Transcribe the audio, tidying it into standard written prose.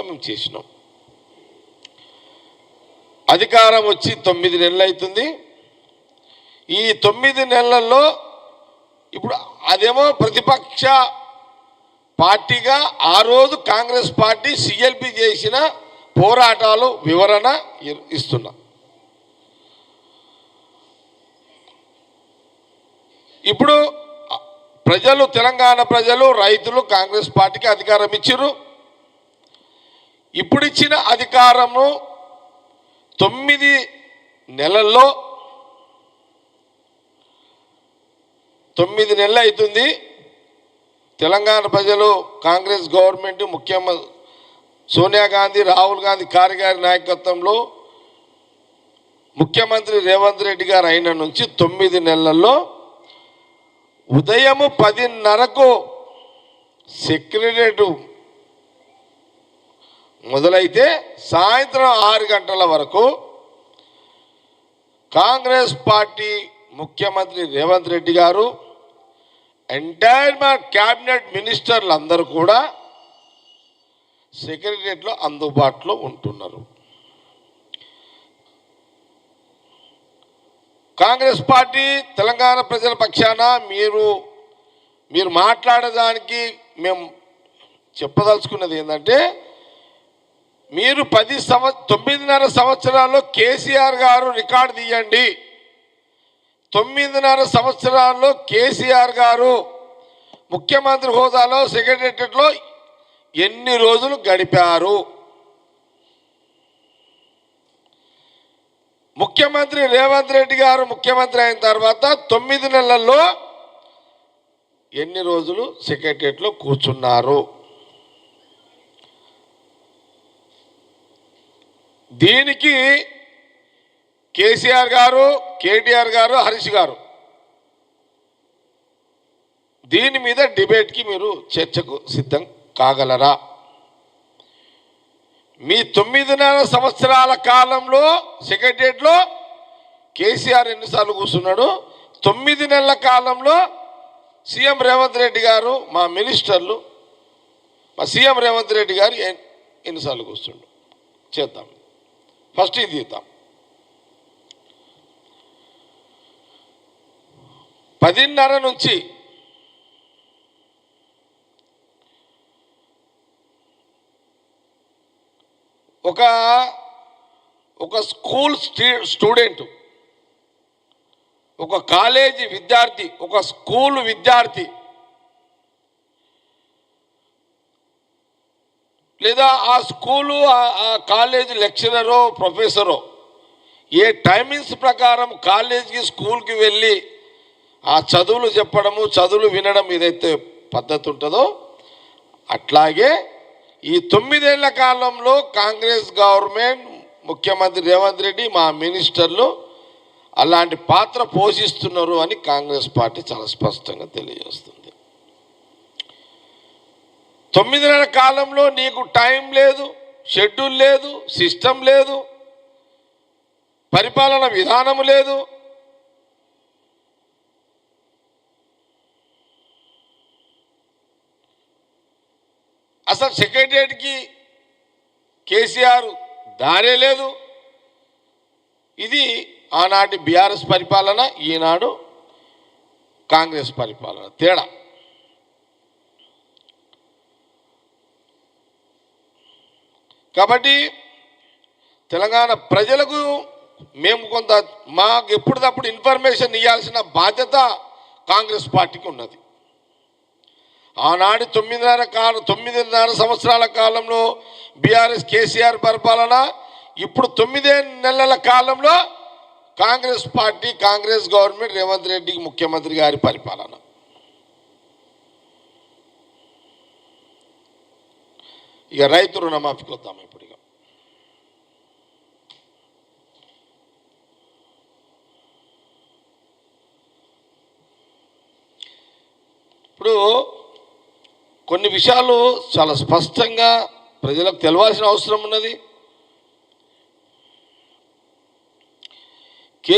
మేము చేసినాం. అధికారం వచ్చి 9 నెలలు అవుతుంది. ఈ 9 నెలల్లో ఇప్పుడు అదేమో ప్రతిపక్ష పార్టీగా ఆ రోజు కాంగ్రెస్ పార్టీ సిఎల్పి చేసిన పోరాటాలు వివరణ ఇస్తున్నా. ఇప్పుడు ప్రజలు, తెలంగాణ ప్రజలు, రైతులు కాంగ్రెస్ పార్టీకి అధికారం ఇచ్చారు. ఇప్పుడు ఇచ్చిన అధికారము 9 నెలల్లో 9 నెలలు అవుతుంది. తెలంగాణ ప్రజలు కాంగ్రెస్ గవర్నమెంట్, ముఖ్యమంత్రి సోనియా గాంధీ, రాహుల్ గాంధీ గారి నాయకత్వంలో ముఖ్యమంత్రి రేవంత్ రెడ్డి గారు అయిన నుంచి 9 నెలల్లో ఉదయం 10:30కు సెక్రటరియట్ మొదలైతే సాయంత్రం 6 గంటల వరకు కాంగ్రెస్ పార్టీ ముఖ్యమంత్రి రేవంత్ రెడ్డి గారు, ఎంటైర్ క్యాబినెట్ మినిస్టర్లు అందరూ కూడా సెక్రటరియట్లో అందుబాటులో ఉంటున్నారు. కాంగ్రెస్ పార్టీ తెలంగాణ ప్రజల పక్షాన మీరు మాట్లాడడానికి మేము చెప్పదలుచుకున్నది ఏంటంటే, మీరు 9.5 సంవత్సరాల్లో కేసీఆర్ గారు రికార్డు తీయండి. 9.5 సంవత్సరాల్లో కేసీఆర్ గారు ముఖ్యమంత్రి హోదాలో సెక్రటరియట్లో ఎన్ని రోజులు గడిపారు? ముఖ్యమంత్రి రేవంత్ రెడ్డి గారు ముఖ్యమంత్రి అయిన తర్వాత 9 నెలల్లో ఎన్ని రోజులు సెక్రటరియట్లో కూర్చున్నారు? దీనికి కేసీఆర్ గారు, కేటీఆర్ గారు, హరీష్ గారు దీని మీద డిబేట్కి మీరు చర్చకు సిద్ధం కాగలరా? మీ 9.5 సంవత్సరాల కాలంలో సెక్రటరియట్లో కేసీఆర్ ఎన్నిసార్లు కూర్చున్నాడు? 9 నెలల కాలంలో సీఎం రేవంత్ రెడ్డి గారు, మా మినిస్టర్లు, మా సీఎం రేవంత్ రెడ్డి గారు ఎన్నిసార్లు కూర్చుండు? చేద్దాం. ఫస్ట్ ఇది తీద్దాం. 10:30 నుంచి ఒక స్కూల్ స్టూడెంట్, ఒక కాలేజీ విద్యార్థి, ఒక స్కూల్ విద్యార్థి లేదా ఆ స్కూలు, ఆ కాలేజీ లెక్చరరో ప్రొఫెసరో ఏ టైమింగ్స్ ప్రకారం కాలేజీకి, స్కూల్కి వెళ్ళి ఆ చదువులు చెప్పడము, చదువులు వినడం ఏదైతే పద్ధతి ఉంటుందో, అట్లాగే ఈ 9 ఏళ్ల కాలంలో కాంగ్రెస్ గవర్నమెంట్, ముఖ్యమంత్రి రేవంత్ రెడ్డి, మా మినిస్టర్లు అలాంటి పాత్ర పోషిస్తున్నారు అని కాంగ్రెస్ పార్టీ చాలా స్పష్టంగా తెలియజేస్తుంది. 9 నెలల కాలంలో నీకు టైం లేదు, షెడ్యూల్ లేదు, సిస్టమ్ లేదు, పరిపాలన విధానం లేదు. అసలు సెక్రటరియట్కి కేసీఆర్ దారే లేదు. ఇది ఆనాటి బీఆర్ఎస్ పరిపాలన, ఈనాడు కాంగ్రెస్ పరిపాలన తేడా. కాబట్టి తెలంగాణ ప్రజలకు మేము మాకు ఎప్పటికప్పుడు ఇన్ఫర్మేషన్ ఇవ్వాల్సిన బాధ్యత కాంగ్రెస్ పార్టీకి ఉన్నది. ఆనాడు 9.5 సంవత్సరాల కాలంలో బీఆర్ఎస్ కేసీఆర్ పరిపాలన, ఇప్పుడు 9 నెలల కాలంలో కాంగ్రెస్ పార్టీ, కాంగ్రెస్ గవర్నమెంట్, రేవంత్ రెడ్డికి ముఖ్యమంత్రి గారి పరిపాలన. ఇక రైతు రుణమాఫీకి వద్దాం. ఇప్పుడు కొన్ని విషయాలు చాలా స్పష్టంగా ప్రజలకు తెలవాల్సిన అవసరం ఉన్నది.